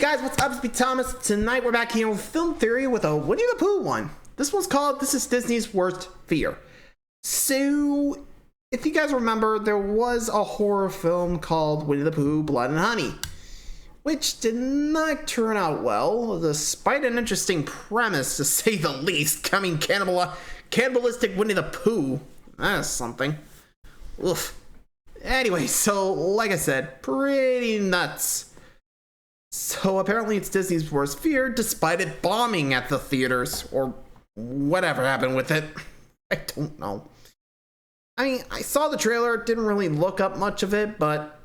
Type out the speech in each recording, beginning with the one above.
guys, what's up? It's me, Thomas. Tonight we're back here with Film Theory with a Winnie the Pooh one. This one's called This is Disney's Worst Fear. So, if you guys remember, there was a horror film called Winnie the Pooh, Blood and Honey, which did not turn out well, despite an interesting premise, to say the least. I mean, cannibalistic Winnie the Pooh. That's something. Oof. Anyway, so, like I said, pretty nuts. So apparently it's Disney's worst fear, despite it bombing at the theaters, or whatever happened with it. I don't know. I mean, I saw the trailer, didn't really look up much of it, but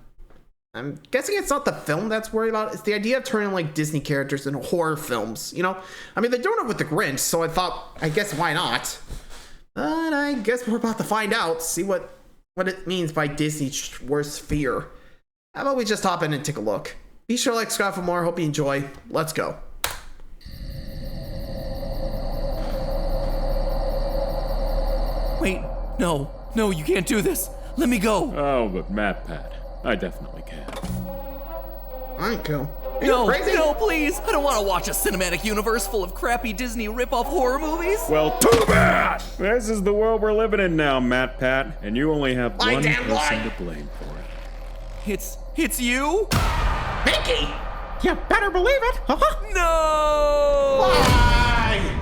I'm guessing it's not the film that's worried about. It's the idea of turning like Disney characters into horror films, you know? I mean, they're doing it with the Grinch, so I thought, I guess why not? But I guess we're about to find out, see what it means by Disney's worst fear. How about we just hop in and take a look? Be sure to like, subscribe for more. Hope you enjoy. Let's go. Wait, no, you can't do this. Let me go. Oh, but MatPat, I definitely can. I ain't cool. No, please. I don't want to watch a cinematic universe full of crappy Disney rip-off horror movies. Well, too bad! This is the world we're living in now, MatPat, and you only have one person to blame for it. It's you? Mickey! You better believe it! No! Why?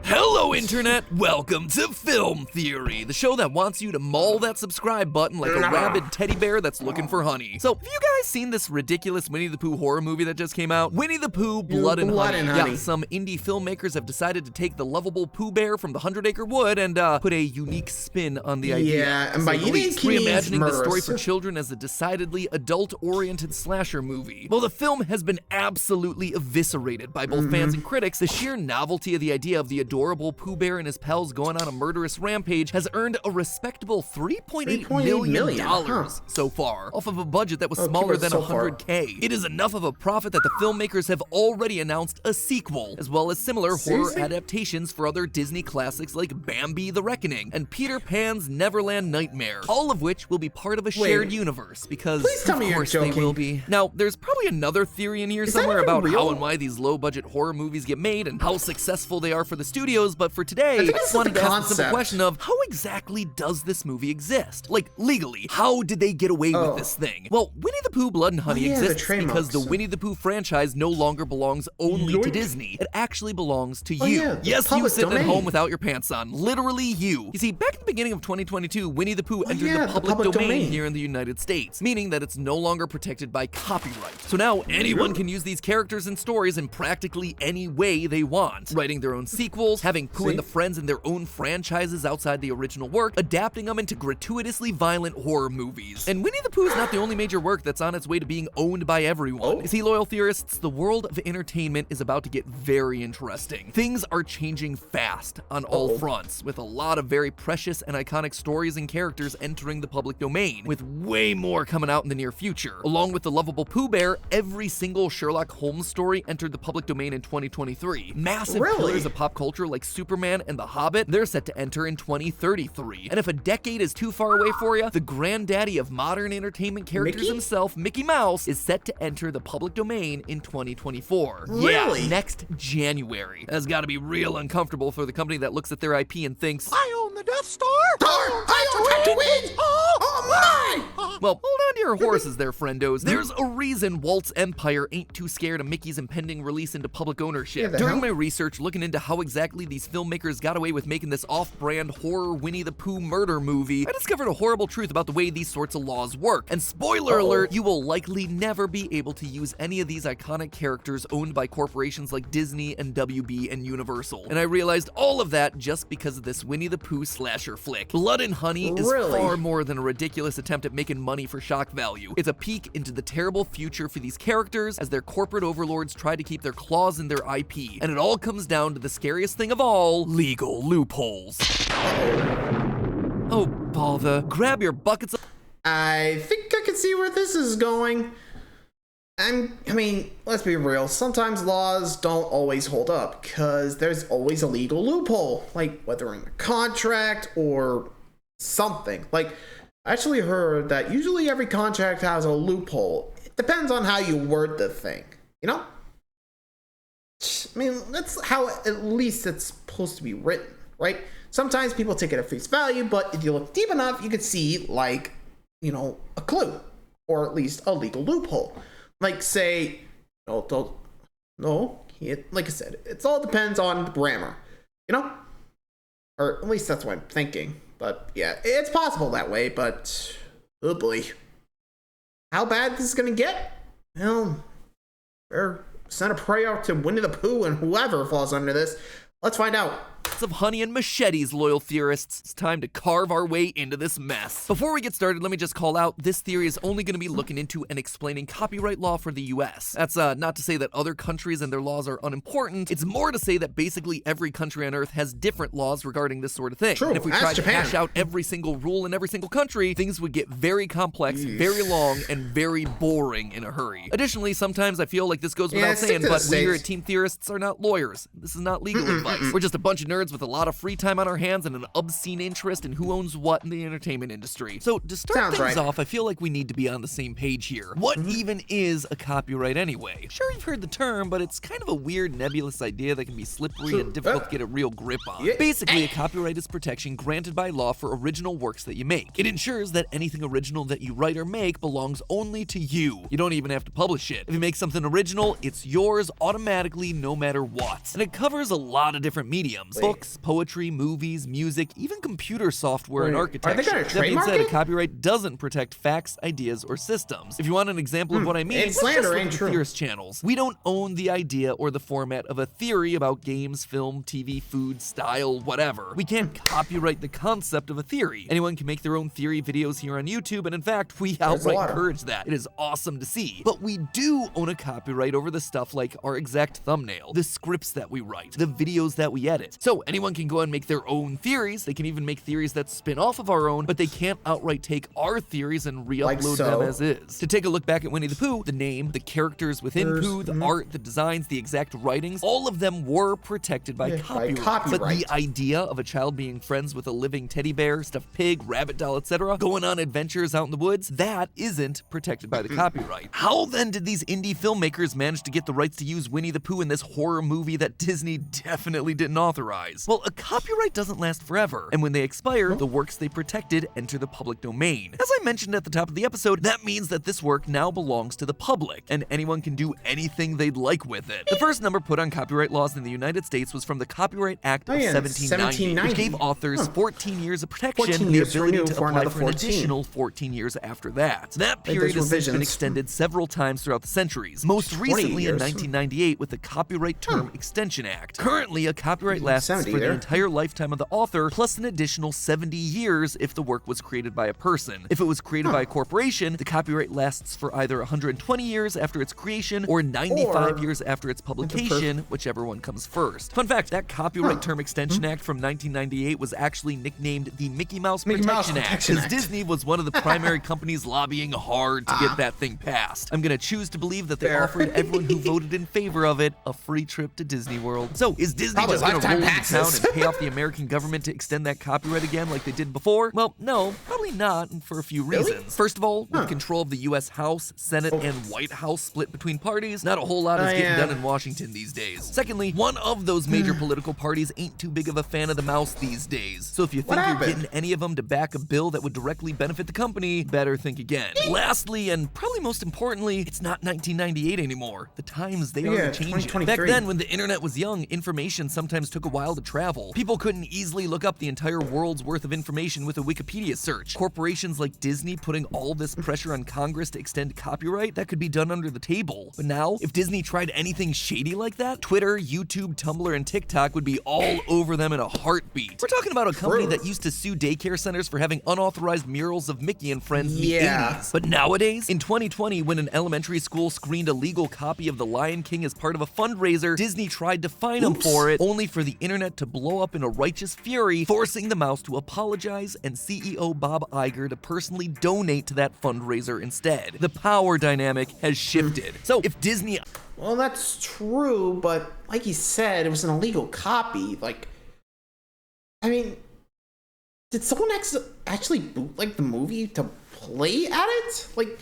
Hello, Internet! Welcome to Film Theory, the show that wants you to maul that subscribe button like a rabid teddy bear that's looking for honey. So, have you guys seen this ridiculous Winnie the Pooh horror movie that just came out? Winnie the Pooh, Blood and Honey. Yeah, some indie filmmakers have decided to take the lovable Pooh Bear from the 100-acre wood and put a unique spin on the idea. Yeah, and by unique, reimagining the story for children as a decidedly adult-oriented slasher movie. Well, the film has been absolutely eviscerated by both fans and critics. The sheer novelty of the idea of the adorable Pooh Bear and his pals going on a murderous rampage has earned a respectable $3.8 million so far, off of a budget that was smaller than $100K. It is enough of a profit that the filmmakers have already announced a sequel, as well as similar horror adaptations for other Disney classics like Bambi the Reckoning and Peter Pan's Neverland Nightmare, all of which will be part of a shared universe, because of course they will be. Now, there's probably another theory in here somewhere about how and why these low-budget horror movies get made and how successful they are for the studios, but for today, I just wanted to ask the simple question of how exactly does this movie exist? Like, legally, how did they get away with this thing? Well, Winnie the Pooh, Blood and Honey exists because the Winnie the Pooh franchise no longer belongs only to Disney. It actually belongs to you. Yes, you sitting at home without your pants on. Literally you. You see, back at the beginning of 2022, Winnie the Pooh entered the public domain here in the United States, meaning that it's no longer protected by copyright. So now anyone can use these characters and stories in practically any way they want, writing their own sequels, having Pooh and the Friends in their own franchises outside the original work, adapting them into gratuitously violent horror movies. And Winnie the Pooh is not the only major work that's on its way to being owned by everyone. You see, loyal theorists, the world of entertainment is about to get very interesting. Things are changing fast on all fronts, with a lot of very precious and iconic stories and characters entering the public domain, with way more coming out in the near future. Along with the lovable Pooh Bear, every single Sherlock Holmes story entered the public domain in 2023. Massive pillars of pop culture like Superman and The Hobbit, they're set to enter in 2033. And if a decade is too far away for you, the granddaddy of modern entertainment characters himself, Mickey Mouse, is set to enter the public domain in 2024. Really? Yeah, next January. That's gotta be real uncomfortable for the company that looks at their IP and thinks, I own the Death Star! I own Tatooine! Oh my! Well, hold on to your horses there, friendos. There's a reason Walt's empire ain't too scared of Mickey's impending release into public ownership. During my research looking into how exactly these filmmakers got away with making this off-brand horror Winnie the Pooh murder movie, I discovered a horrible truth about the way these sorts of laws work. And spoiler alert, you will likely never be able to use any of these iconic characters owned by corporations like Disney and WB and Universal. And I realized all of that just because of this Winnie the Pooh slasher flick. Blood and Honey is far more than a ridiculous attempt at making money for shock value. It's a peek into the terrible future for these characters as their corporate overlords try to keep their claws in their IP. And it all comes down to the scariest thing of all, legal loopholes. Oh, bother. Grab your buckets of— I think I can see where this is going. I mean, let's be real. Sometimes laws don't always hold up because there's always a legal loophole, like whether in a contract or something. Like, I actually heard that usually every contract has a loophole. depends on how you word the thing, you know? I mean, that's how at least it's supposed to be written, right? Sometimes people take it at face value, but if you look deep enough, you could see, like, you know, a clue, or at least a legal loophole. Like, say, like I said, it all depends on the grammar, you know? Or at least that's what I'm thinking. But yeah, it's possible that way, but oh boy. How bad this is gonna get? Well, better send a prayer out to Winnie the Pooh and whoever falls under this. Let's find out. Of honey and machetes, loyal theorists. It's time to carve our way into this mess. Before we get started, let me just call out, this theory is only going to be looking into and explaining copyright law for the US. That's not to say that other countries and their laws are unimportant. It's more to say that basically every country on Earth has different laws regarding this sort of thing. True, and if we tried to hash out every single rule in every single country, things would get very complex, very long, and very boring in a hurry. Additionally, sometimes I feel like this goes without saying, but we here at Team Theorists are not lawyers. This is not legal advice. We're just a bunch of nerds with a lot of free time on our hands and an obscene interest in who owns what in the entertainment industry. So to start things off, I feel like we need to be on the same page here. What even is a copyright anyway? Sure, you've heard the term, but it's kind of a weird, nebulous idea that can be slippery and difficult to get a real grip on. Basically, a copyright is protection granted by law for original works that you make. It ensures that anything original that you write or make belongs only to you. You don't even have to publish it. If you make something original, it's yours automatically no matter what. And it covers a lot of different mediums. Books, poetry, movies, music, even computer software and architecture. Are they gonna trademark that being said, it? a copyright doesn't protect facts, ideas, or systems. If you want an example of what I mean, It's slander, ain't the true. Theorist channels. We don't own the idea or the format of a theory about games, film, TV, food, style, whatever. We can't copyright the concept of a theory. Anyone can make their own theory videos here on YouTube, and in fact, we outright encourage that. It is awesome to see. But we do own a copyright over the stuff like our exact thumbnail, the scripts that we write, the videos that we edit. So anyone can go and make their own theories. They can even make theories that spin off of our own, but they can't outright take our theories and re-upload them as is. To take a look back at Winnie the Pooh, the name, the characters within Pooh, the art, the designs, the exact writings, all of them were protected by copyright. But the idea of a child being friends with a living teddy bear, stuffed pig, rabbit doll, etc., going on adventures out in the woods, that isn't protected by the copyright. How then did these indie filmmakers manage to get the rights to use Winnie the Pooh in this horror movie that Disney definitely didn't authorize? Well, a copyright doesn't last forever, and when they expire, the works they protected enter the public domain. As I mentioned at the top of the episode, that means that this work now belongs to the public, and anyone can do anything they'd like with it. The first number put on copyright laws in the United States was from the Copyright Act of 1790, which gave authors 14 years of protection and the ability to apply for an additional 14 years after that. That period has since been extended several times throughout the centuries, most recently in 1998 with the Copyright Term Extension Act. Currently, a copyright lasts for the entire lifetime of the author, plus an additional 70 years if the work was created by a person. If it was created by a corporation, the copyright lasts for either 120 years after its creation or 95 years after its publication, whichever one comes first. Fun fact, that Copyright Term Extension Act from 1998 was actually nicknamed the Mickey Mouse Protection Act, because Disney was one of the primary companies lobbying hard to get that thing passed. I'm gonna choose to believe that they offered everyone who voted in favor of it a free trip to Disney World. So, is Disney just gonna roll into town and pay off the American government to extend that copyright again like they did before? Well, no, probably not, and for a few reasons. First of all, with control of the US House, Senate, and White House split between parties, not a whole lot is getting done in Washington these days. Secondly, one of those major political parties ain't too big of a fan of the mouse these days. So if you think you're getting any of them to back a bill that would directly benefit the company, better think again. Lastly, and probably most importantly, it's not 1998 anymore. The times, they are changing. Back then, when the internet was young, information sometimes took a while to travel. People couldn't easily look up the entire world's worth of information with a Wikipedia search. Corporations like Disney putting all this pressure on Congress to extend copyright, that could be done under the table. But now, if Disney tried anything shady like that, Twitter, YouTube, Tumblr, and TikTok would be all over them in a heartbeat. We're talking about a company that used to sue daycare centers for having unauthorized murals of Mickey and friends in the 80s. But nowadays, in 2020, when an elementary school screened a legal copy of The Lion King as part of a fundraiser, Disney tried to fine them for it, only for the internet to blow up in a righteous fury, forcing the mouse to apologize and CEO Bob Iger to personally donate to that fundraiser instead. The power dynamic has shifted. So if Disney... Well, that's true, but like you said, it was an illegal copy. Like, I mean, did someone actually bootleg the movie to play at it? Like,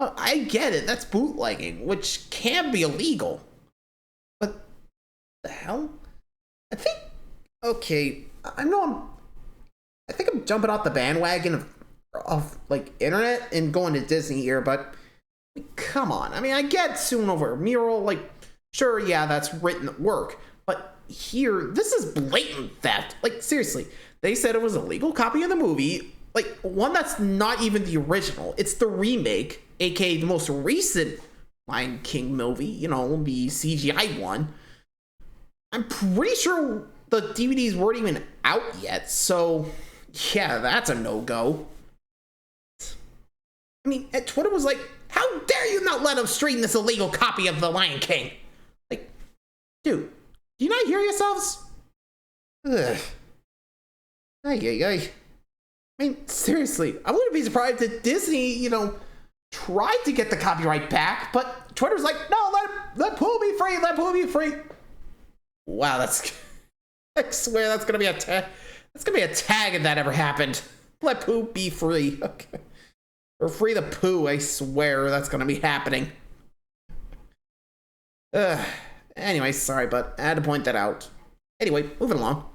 I get it, that's bootlegging, which can be illegal. But the hell? I think, okay, I think I'm jumping off the bandwagon of like internet and going to Disney here, but come on. I mean, I get suing over a mural, like, sure, yeah, that's written work, but here, this is blatant theft. Like, seriously, they said it was a legal copy of the movie, like, one that's not even the original. It's the remake, aka the most recent Lion King movie, you know, the CGI one. I'm pretty sure the DVDs weren't even out yet, so yeah, that's a no-go. I mean, Twitter was like, how dare you not let them stream this illegal copy of The Lion King? Like, dude, do you not hear yourselves? Ugh. Ay. I mean, seriously, I wouldn't be surprised if Disney, you know, tried to get the copyright back, but Twitter's like, no, let Pooh be free, let Pooh be free. Wow, I swear that's gonna be a tag. That's gonna be a tag if that ever happened. Let Pooh be free. Okay. Or free the Pooh, I swear that's gonna be happening. Anyway, sorry, but I had to point that out. Anyway, moving along.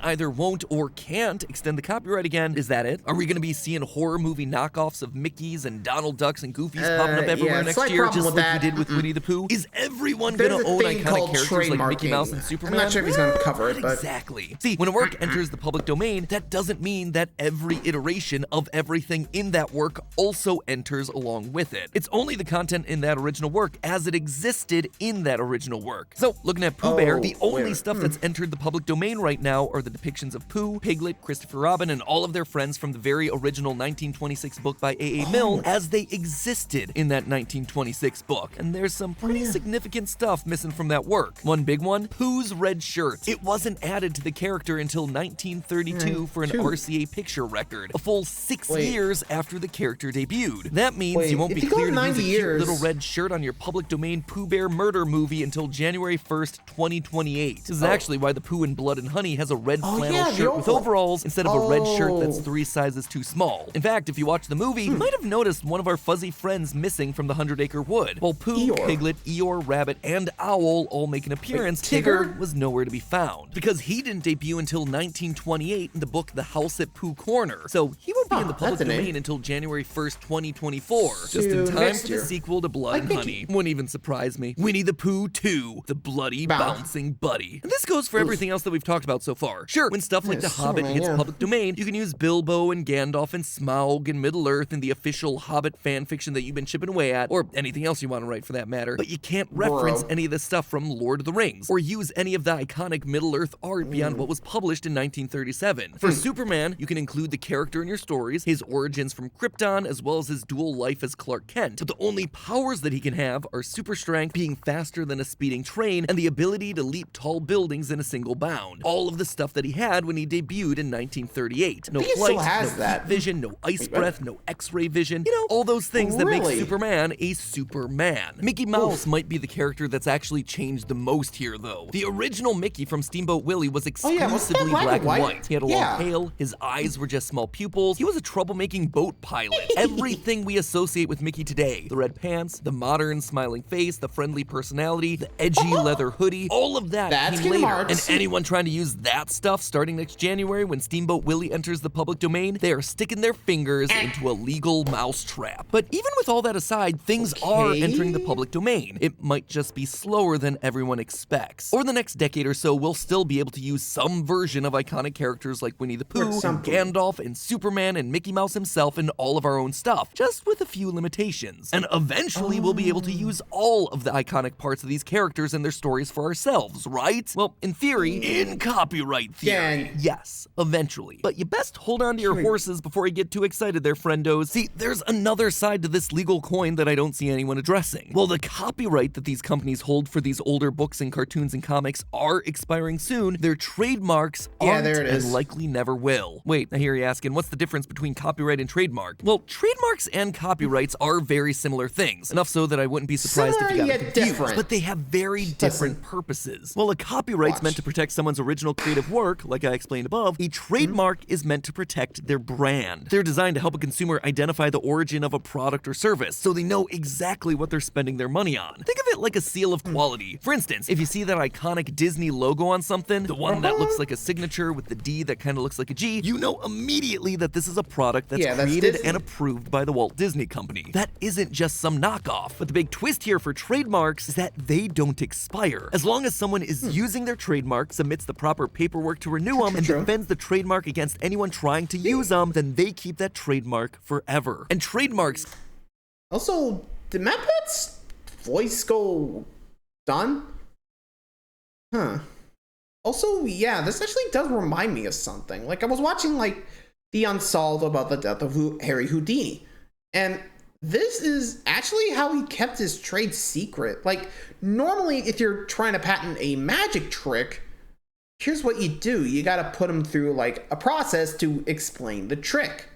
Either won't or can't extend the copyright again. Is that it? Are we going to be seeing horror movie knockoffs of Mickeys and Donald Ducks and Goofies popping up everywhere next year, just like we did with Winnie the Pooh? Is everyone going to own iconic characters like Mickey Mouse and Superman? I'm not sure if he's going to cover it, but... Exactly. See, when a work enters the public domain, that doesn't mean that every iteration of everything in that work also enters along with it. It's only the content in that original work as it existed in that original work. So, looking at Pooh Bear, the only stuff that's entered the public domain right now are the depictions of Pooh, Piglet, Christopher Robin, and all of their friends from the very original 1926 book by A.A. Milne as they existed in that 1926 book. And there's some pretty significant stuff missing from that work. One big one, Pooh's red shirt. It wasn't added to the character until 1932 for an RCA picture record, a full 6 years after the character debuted. That means you won't be cleared to use a cute little red shirt on your public domain Pooh Bear murder movie until January 1st, 2028. This is actually why the Pooh in Blood and Honey has a red flannel shirt with overalls instead of a red shirt that's 3 sizes too small. In fact, if you watch the movie, you might have noticed one of our fuzzy friends missing from the 100-Acre Wood. While Pooh, Piglet, Eeyore, Rabbit, and Owl all make an appearance, Tigger was nowhere to be found, because he didn't debut until 1928 in the book The House at Pooh Corner, so he won't be in the public domain until January 1st, 2024, just in time for the sequel to Blood and Honey. Wouldn't even surprise me. Winnie the Pooh 2, The Bloody Bouncing Buddy. And this goes for everything else that we've talked about so far. Sure, when stuff like The Hobbit hits public domain, you can use Bilbo and Gandalf and Smaug and Middle-earth and the official Hobbit fanfiction that you've been chipping away at, or anything else you want to write for that matter, but you can't reference any of the stuff from Lord of the Rings, or use any of the iconic Middle-earth art beyond what was published in 1937. For Superman, you can include the character in your stories, his origins from Krypton, as well as his dual life as Clark Kent, but the only powers that he can have are super strength, being faster than a speeding train, and the ability to leap tall buildings in a single bound. All of the stuff that he had when he debuted in 1938. No flight, no heat vision, no ice breath, no x-ray vision. You know, all those things that make Superman a Superman. Mickey Mouse might be the character that's actually changed the most here, though. The original Mickey from Steamboat Willie was exclusively black and white. He had a long tail, his eyes were just small pupils, he was a troublemaking boat pilot. Everything we associate with Mickey today, the red pants, the modern smiling face, the friendly personality, the edgy leather hoodie, all of that came later. And anyone trying to use that stuff starting next January when Steamboat Willie enters the public domain, they are sticking their fingers into a legal mousetrap. But even with all that aside, things are entering the public domain. It might just be slower than everyone expects. Over the next decade or so, we'll still be able to use some version of iconic characters like Winnie the Pooh, and Gandalf, and Superman, and Mickey Mouse himself in all of our own stuff, just with a few limitations. And eventually we'll be able to use all of the iconic parts of these characters and their stories for ourselves, right? Well, in theory, in copyright theory, yes, eventually. But you best hold on to your horses before you get too excited there, friendos. See, there's another side to this legal coin that I don't see anyone addressing. Well, the copyright that these companies hold for these older books and cartoons and comics are expiring soon. Their trademarks aren't and likely never will. Wait, I hear you asking, what's the difference between copyright and trademark? Well, trademarks and copyrights are very similar things, enough so that I wouldn't be surprised if you got confused, but they have very different purposes. Well, a copyright's meant to protect someone's original creative work, like I explained above, a trademark is meant to protect their brand. They're designed to help a consumer identify the origin of a product or service, so they know exactly what they're spending their money on. Think of it like a seal of quality. For instance, if you see that iconic Disney logo on something, the one that looks like a signature with the D that kind of looks like a G, you know immediately that this is a product that's created and approved by the Walt Disney Company. That isn't just some knockoff, but the big twist here for trademarks is that they don't expire. As long as someone is using their trademark, submits the proper paperwork to renew them, and defends the trademark against anyone trying to use them, then they keep that trademark forever. And trademarks... Also, did Matt Pitt's voice go done? Huh. Also, yeah, this actually does remind me of something. Like, I was watching, like, The Unsolved about the death of Harry Houdini. And this is actually how he kept his trade secret. Like, normally, if you're trying to patent a magic trick, here's what you do. You gotta put him through, like, a process to explain the trick.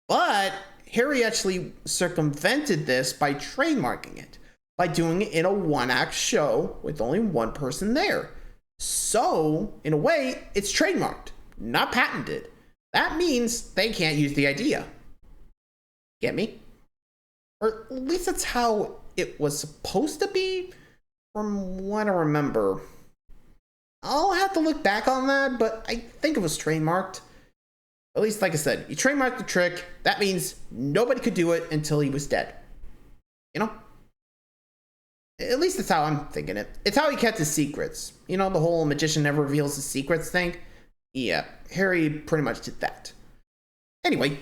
But Harry actually circumvented this by trademarking it, by doing it in a one-act show with only one person there. So, in a way, it's trademarked, not patented. That means they can't use the idea. Get me? Or at least that's how it was supposed to be, from what I remember. I'll have to look back on that, but I think it was trademarked. At least, like I said, you trademarked the trick. That means nobody could do it until he was dead. You know? At least that's how I'm thinking it. It's how he kept his secrets. You know, the whole magician never reveals his secrets thing? Yeah, Harry pretty much did that. Anyway,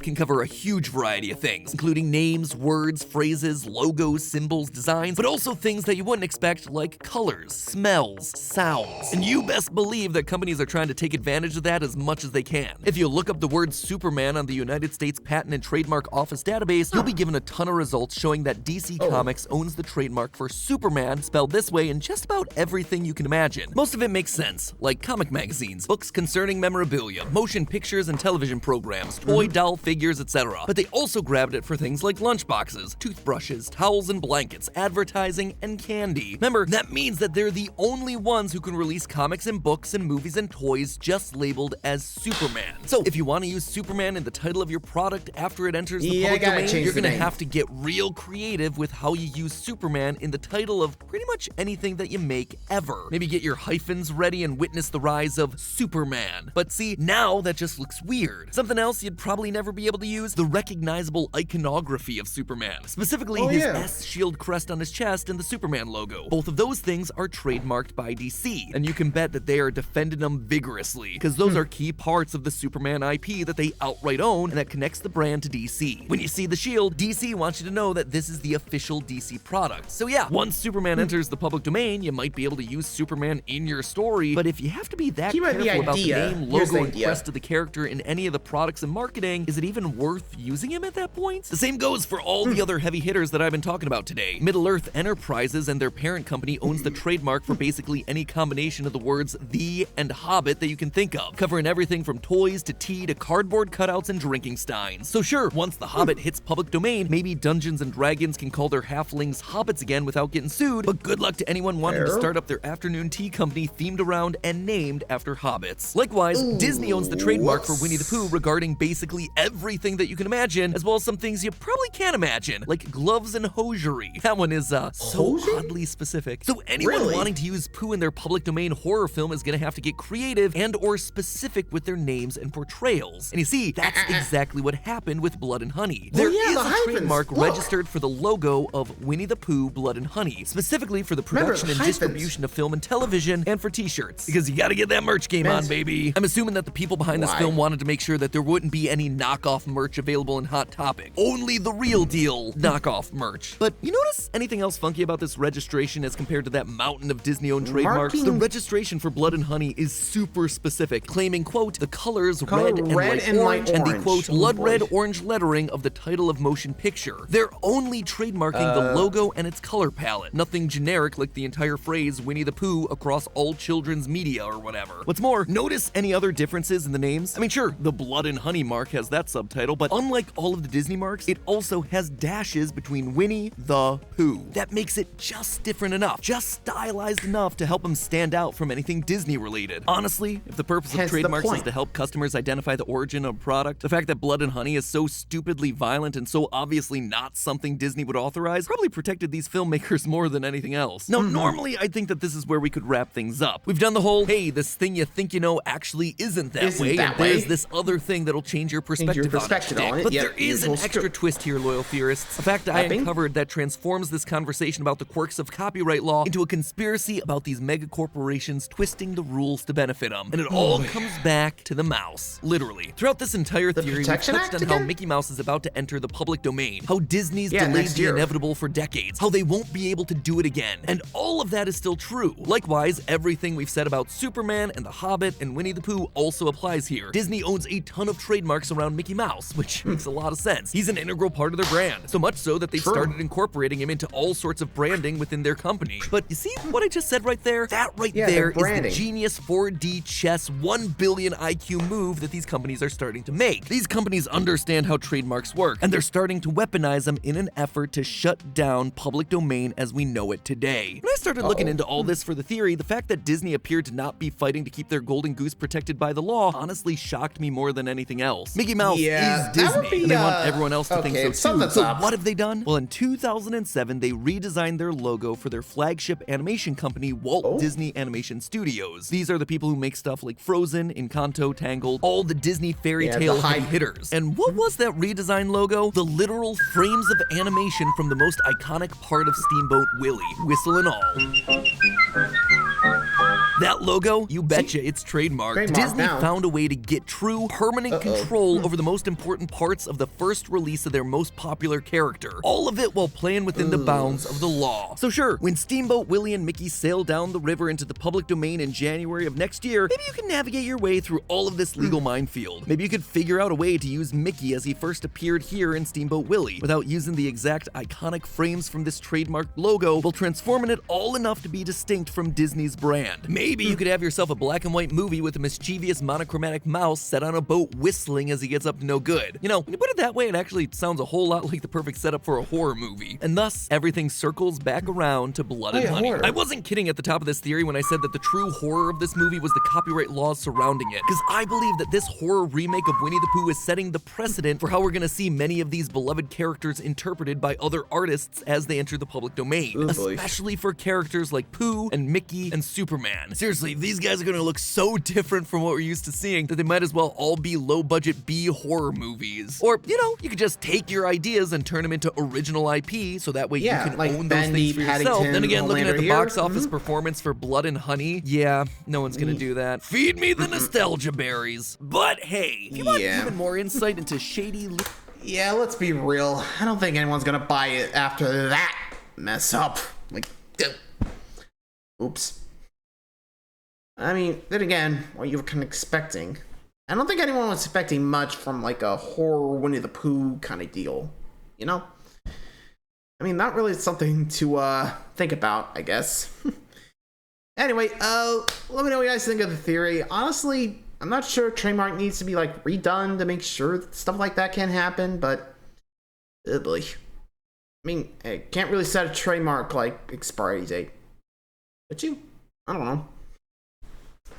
can cover a huge variety of things, including names, words, phrases, logos, symbols, designs, but also things that you wouldn't expect, like colors, smells, sounds. And you best believe that companies are trying to take advantage of that as much as they can. If you look up the word Superman on the United States Patent and Trademark Office database, you'll be given a ton of results showing that DC Comics owns the trademark for Superman, spelled this way, in just about everything you can imagine. Most of it makes sense, like comic magazines, books concerning memorabilia, motion pictures and television programs, toy doll figures, etc. But they also grabbed it for things like lunchboxes, toothbrushes, towels and blankets, advertising, and candy. Remember, that means that they're the only ones who can release comics and books and movies and toys just labeled as Superman. So if you want to use Superman in the title of your product after it enters the public domain, you're gonna have to get real creative with how you use Superman in the title of pretty much anything that you make ever. Maybe get your hyphens ready and witness the rise of Superman. But see, now that just looks weird. Something else you'd probably never be able to use, the recognizable iconography of Superman. Specifically, his S shield crest on his chest and the Superman logo. Both of those things are trademarked by DC, and you can bet that they are defending them vigorously, because those are key parts of the Superman IP that they outright own and that connects the brand to DC. When you see the shield, DC wants you to know that this is the official DC product. So yeah, once Superman enters the public domain, you might be able to use Superman in your story, but if you have to be that careful about the name, logo, and crest of the character in any of the products and marketing, is it even worth using him at that point? The same goes for all the other heavy hitters that I've been talking about today. Middle-earth Enterprises and their parent company owns the trademark for basically any combination of the words "the" and "hobbit" that you can think of, covering everything from toys to tea to cardboard cutouts and drinking steins. So sure, once the Hobbit hits public domain, maybe Dungeons and Dragons can call their halflings hobbits again without getting sued, but good luck to anyone wanting to start up their afternoon tea company themed around and named after hobbits. Likewise, Disney owns the trademark for Winnie the Pooh regarding basically everything that you can imagine, as well as some things you probably can't imagine, like gloves and hosiery. That one is so oddly specific. So anyone wanting to use Pooh in their public domain horror film is gonna have to get creative and or specific with their names and portrayals. And you see, that's exactly what happened with Blood and Honey. There is a trademark registered for the logo of Winnie the Pooh Blood and Honey, specifically for the production and distribution of film and television, and for t-shirts, because you gotta get that merch game on, baby. I'm assuming that the people behind this film wanted to make sure that there wouldn't be any knockoff merch available in Hot Topic. Only the real deal knockoff merch. But you notice anything else funky about this registration as compared to that mountain of Disney-owned trademarks? The registration for Blood and Honey is super specific, claiming, quote, the colors red and light orange, and the, quote, blood red orange lettering of the title of motion picture. They're only trademarking the logo and its color palette. Nothing generic like the entire phrase Winnie the Pooh across all children's media or whatever. What's more, notice any other differences in the names? I mean, sure, the Blood and Honey mark has that subtitle, but unlike all of the Disney marks, it also has dashes between Winnie the Pooh. That makes it just different enough, just stylized enough to help them stand out from anything Disney related. Honestly, if the purpose of trademarks is to help customers identify the origin of a product, the fact that Blood and Honey is so stupidly violent and so obviously not something Disney would authorize probably protected these filmmakers more than anything else. Now, normally I'd think that this is where we could wrap things up. We've done the whole, hey, this thing you think you know actually isn't that way, and there's this other thing that'll change your perspective on it. But there is an extra twist here, loyal theorists. A fact I uncovered that transforms this conversation about the quirks of copyright law into a conspiracy about these mega corporations twisting the rules to benefit them. And it all comes back to the mouse. Literally. Throughout this entire theory, we've touched on how Mickey Mouse is about to enter the public domain, how Disney's delayed the inevitable for decades, how they won't be able to do it again. And all of that is still true. Likewise, everything we've said about Superman and The Hobbit and Winnie the Pooh also applies here. Disney owns a ton of trademarks around Mickey Mouse, which makes a lot of sense. He's an integral part of their brand, so much so that they've started incorporating him into all sorts of branding within their company. But you see what I just said right there? That right there is the genius 4D chess 1 billion IQ move that these companies are starting to make. These companies understand how trademarks work, and they're starting to weaponize them in an effort to shut down public domain as we know it today. When I started looking into all this for the theory, the fact that Disney appeared to not be fighting to keep their golden goose protected by the law honestly shocked me more than anything else. Mickey Mouse is Disney, and they want everyone else to think so too. So what have they done? Well, in 2007, they redesigned their logo for their flagship animation company, Walt Disney Animation Studios. These are the people who make stuff like Frozen, Encanto, Tangled, all the Disney fairy tale heavy hitters. And what was that redesigned logo? The literal frames of animation from the most iconic part of Steamboat Willie, whistle and all. That logo, you betcha, it's trademarked. Disney found a way to get true, permanent control over the most important parts of the first release of their most popular character. All of it while playing within the bounds of the law. So sure, when Steamboat Willie and Mickey sail down the river into the public domain in January of next year, maybe you can navigate your way through all of this legal minefield. Maybe you could figure out a way to use Mickey as he first appeared here in Steamboat Willie, without using the exact iconic frames from this trademarked logo, while transforming it all enough to be distinct from Disney's brand. Maybe you could have yourself a black and white movie with a mischievous monochromatic mouse set on a boat whistling as he gets up to no good. You know, when you put it that way, it actually sounds a whole lot like the perfect setup for a horror movie. And thus, everything circles back around to Blood and Honey. I wasn't kidding at the top of this theory when I said that the true horror of this movie was the copyright laws surrounding it, because I believe that this horror remake of Winnie the Pooh is setting the precedent for how we're gonna see many of these beloved characters interpreted by other artists as they enter the public domain, especially for characters like Pooh and Mickey and Superman. Seriously, these guys are gonna look so different from what we're used to seeing that they might as well all be low-budget B horror movies. Or, you know, you could just take your ideas and turn them into original IP, so that way you can own those things for yourself. Then again, looking at the box office performance for Blood and Honey, yeah, no one's gonna do that. Feed me the nostalgia berries. But hey, if you want even more insight into shady... Yeah, let's be real. I don't think anyone's gonna buy it after that mess up. Like, oops. I mean, then again, what you were kind of expecting. I don't think anyone was expecting much from like a horror Winnie the Pooh kind of deal, you know? I mean, not really something to think about, I guess. Anyway, let me know what you guys think of the theory. Honestly, I'm not sure trademark needs to be like redone to make sure that stuff like that can't happen, but oh boy. I mean, I can't really set a trademark like expiry date. But you? I don't know.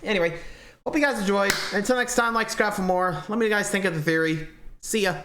Anyway, hope you guys enjoyed. Until next time, like, subscribe for more. Let me know what you guys think of the theory. See ya.